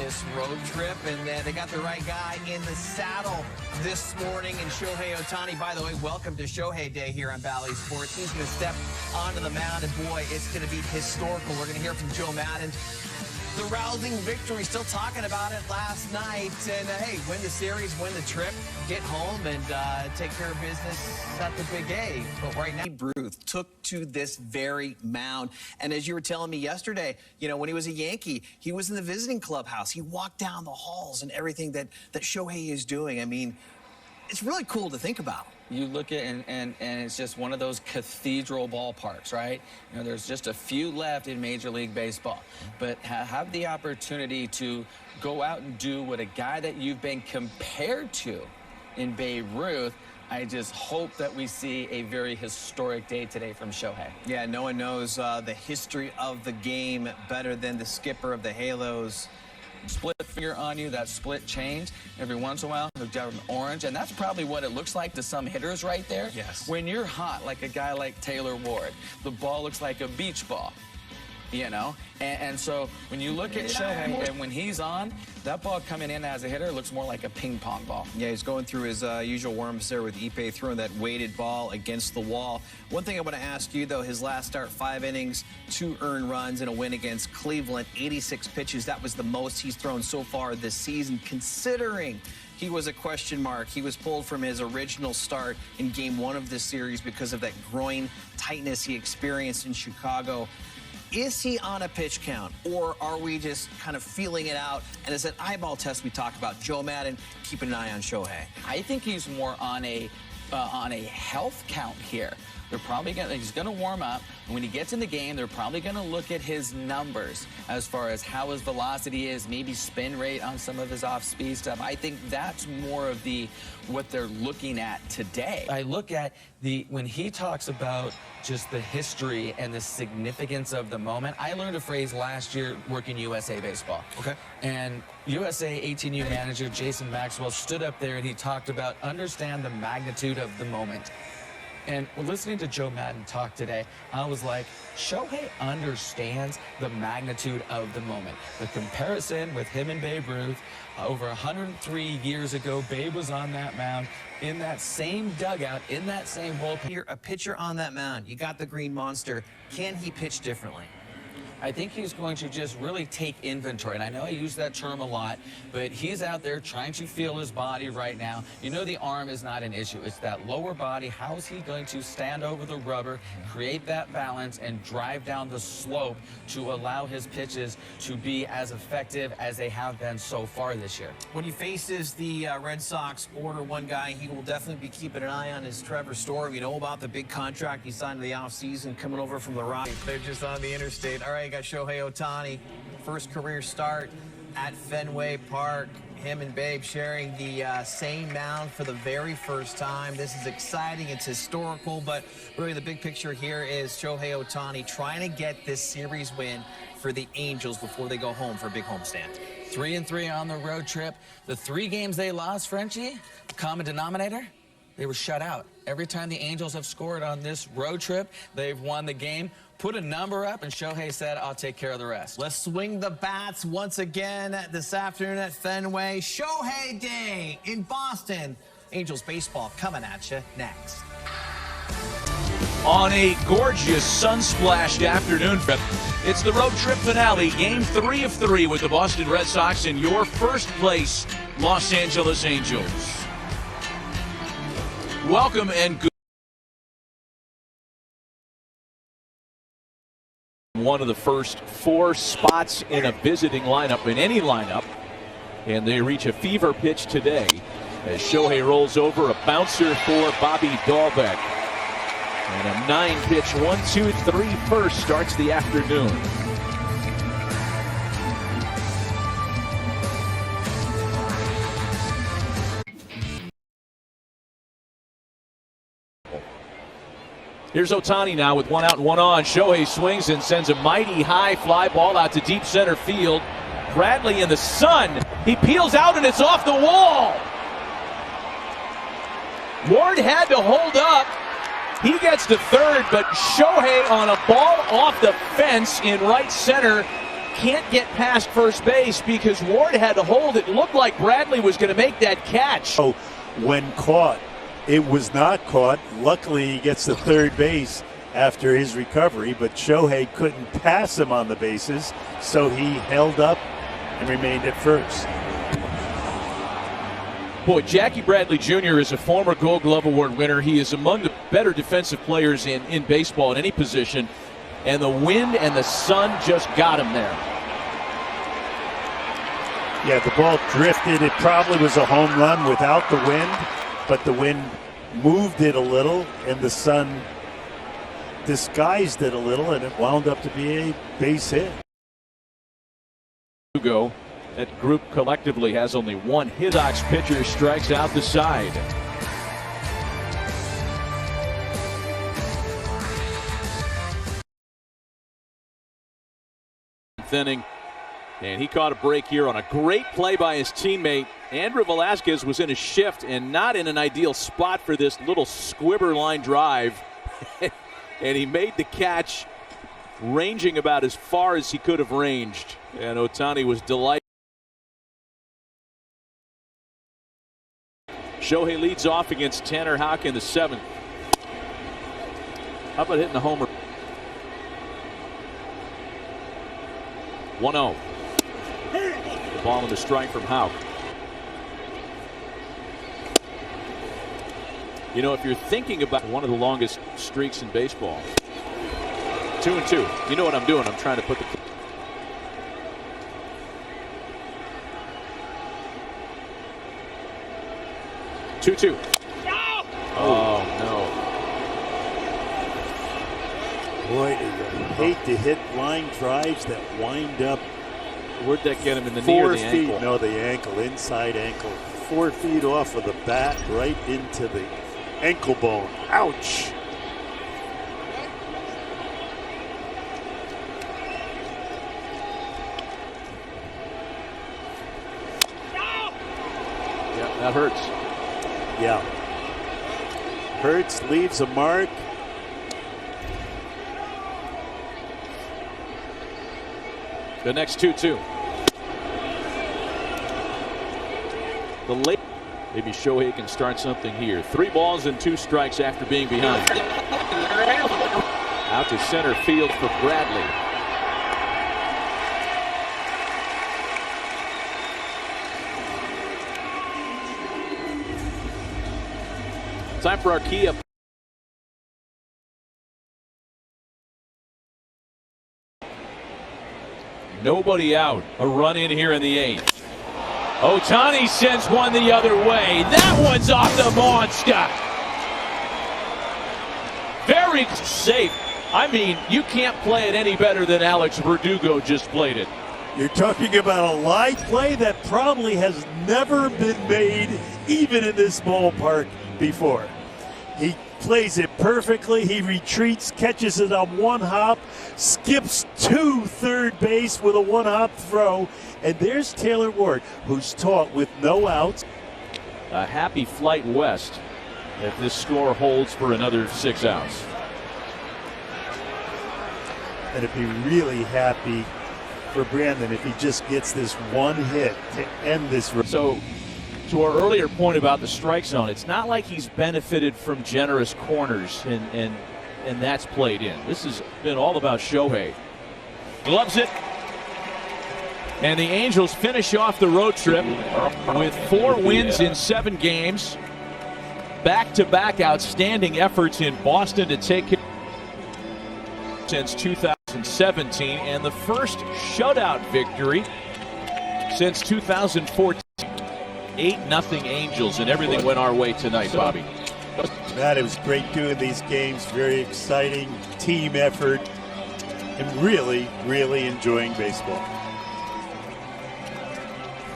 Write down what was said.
this road trip, and they got the right guy in the saddle this morning. And Shohei Ohtani, by the way, welcome to Shohei Day here on Bally Sports. He's going to step onto the mound, and boy, it's going to be historical. We're going to hear from Joe Maddon. The rousing victory, still talking about it last night. And hey, win the series, win the trip, get home, and take care of business at the Big A. But right now, Ruth took to this very mound. And as you were telling me yesterday, you know, when he was a Yankee, he was in the visiting clubhouse. He walked down the halls and everything that Shohei is doing. I mean, it's really cool to think about. You look at and it's just one of those cathedral ballparks, right? You know, there's just a few left in Major League Baseball. But have the opportunity to go out and do what a guy that you've been compared to in Babe Ruth, I just hope that we see a very historic day today from Shohei. Yeah, no one knows the history of the game better than the skipper of the Halos. Split finger on you, that split change. Every once in a while, they'll get an orange, and that's probably what it looks like to some hitters right there. Yes. When you're hot, like a guy like Taylor Ward, the ball looks like a beach ball, you know? And so when you look at Shohei, and when he's on, that ball coming in as a hitter looks more like a ping pong ball. Yeah, he's going through his usual warm-ups there with Ippei throwing that weighted ball against the wall. One thing I want to ask you, though, his last start, 5 innings, 2 earned runs, and a win against Cleveland, 86 pitches. That was the most he's thrown so far this season, considering he was a question mark. He was pulled from his original start in Game 1 of this series because of that groin tightness he experienced in Chicago. Is he on a pitch count, or are we just kind of feeling it out? And it's an eyeball test we talked about. Joe Maddon, keeping an eye on Shohei. I think he's more on a health count here. They're probably he's going to warm up. And when he gets in the game, they're probably going to look at his numbers as far as how his velocity is, maybe spin rate on some of his off-speed stuff. I think that's more of what they're looking at today. I look at when he talks about just the history and the significance of the moment. I learned a phrase last year working USA Baseball. Okay. And USA 18U manager Jason Maxwell stood up there and he talked about understand the magnitude of the moment. And listening to Joe Maddon talk today, I was like, Shohei understands the magnitude of the moment. The comparison with him and Babe Ruth, over 103 years ago, Babe was on that mound, in that same dugout, in that same bullpen. You're a pitcher on that mound. You got the green monster. Can he pitch differently? I think he's going to just really take inventory. And I know I use that term a lot, but he's out there trying to feel his body right now. You know, the arm is not an issue. It's that lower body. How is he going to stand over the rubber, create that balance, and drive down the slope to allow his pitches to be as effective as they have been so far this year? When he faces the Red Sox, order one guy he will definitely be keeping an eye on is Trevor Story. You know about the big contract he signed in the offseason coming over from the Rockies. They're just on the interstate. All right, you got Shohei Ohtani, first career start at Fenway Park. Him and Babe sharing the same mound for the very first time. This is exciting. It's historical, but really the big picture here is Shohei Ohtani trying to get this series win for the Angels before they go home for a big homestand. 3-3 on the road trip. The 3 games they lost, Frenchie, common denominator, they were shut out. Every time the Angels have scored on this road trip, they've won the game. Put a number up, and Shohei said, I'll take care of the rest. Let's swing the bats once again this afternoon at Fenway. Shohei Day in Boston. Angels baseball coming at you next. On a gorgeous sun-splashed afternoon trip, it's the road trip finale, Game 3 of 3 with the Boston Red Sox and your first place Los Angeles Angels. Welcome and good. One of the first 4 spots in a visiting lineup, in any lineup, and they reach a fever pitch today as Shohei rolls over, a bouncer for Bobby Dahlbeck. And a 9-pitch 1-2-3 first starts the afternoon. Here's Ohtani now with 1 out and 1 on. Shohei swings and sends a mighty high fly ball out to deep center field. Bradley in the sun. He peels out and it's off the wall. Ward had to hold up. He gets to third, but Shohei on a ball off the fence in right center can't get past first base because Ward had to hold it. It looked like Bradley was going to make that catch. So when caught, it was not caught. Luckily, he gets to third base after his recovery, but Shohei couldn't pass him on the bases, so he held up and remained at first. Boy, Jackie Bradley Jr. is a former Gold Glove Award winner. He is among the better defensive players in baseball in any position, and the wind and the sun just got him there. Yeah, the ball drifted. It probably was a home run without the wind, but the wind moved it a little, and the sun disguised it a little, and it wound up to be a base hit. Hugo, that group collectively has only one hit. Sox pitcher strikes out the side. Inning, and he caught a break here on a great play by his teammate. Andrew Velasquez was in a shift and not in an ideal spot for this little squibber line drive. And he made the catch, ranging about as far as he could have ranged. And Ohtani was delighted. Shohei leads off against Tanner Houck in the 7th. How about hitting the homer? 1-0. The ball in the strike from Houck. You know, if you're thinking about one of the longest streaks in baseball, 2-2. You know what I'm doing? I'm trying to put the 2-2. Oh no! Boy, I hate to hit line drives that wind up. Where'd that get him, in the knee or the ankle? 4 feet. No, the ankle, inside ankle. 4 feet off of the bat, right into the ankle bone. Ouch! Yeah, that hurts. Yeah. Hurts, leaves a mark. The next 2-2. The late. Maybe Shohei can start something here. 3 balls and 2 strikes after being behind. Out to center field for Bradley. Time for our key up. Nobody out. A run in here in the 8th. Ohtani sends one the other way. That one's off the monster. Very safe. I mean, you can't play it any better than Alex Verdugo just played it. You're talking about a line play that probably has never been made, even in this ballpark, before. He plays it perfectly. He retreats, catches it on 1 hop, skips to third base with a 1-hop throw. And there's Taylor Ward, who's taught with no outs. A happy flight west if this score holds for another 6 outs. And it'd be really happy for Brandon if he just gets this 1 hit to end this. So, to our earlier point about the strike zone, it's not like he's benefited from generous corners and that's played in. This has been all about Shohei. Gloves it. And the Angels finish off the road trip with 4 wins in 7 games. Back-to-back outstanding efforts in Boston to take care since 2017, and the first shutout victory since 2014. 8-0 Angels, and everything went our way tonight, Bobby. Matt, it was great doing these games. Very exciting team effort, and really, really enjoying baseball.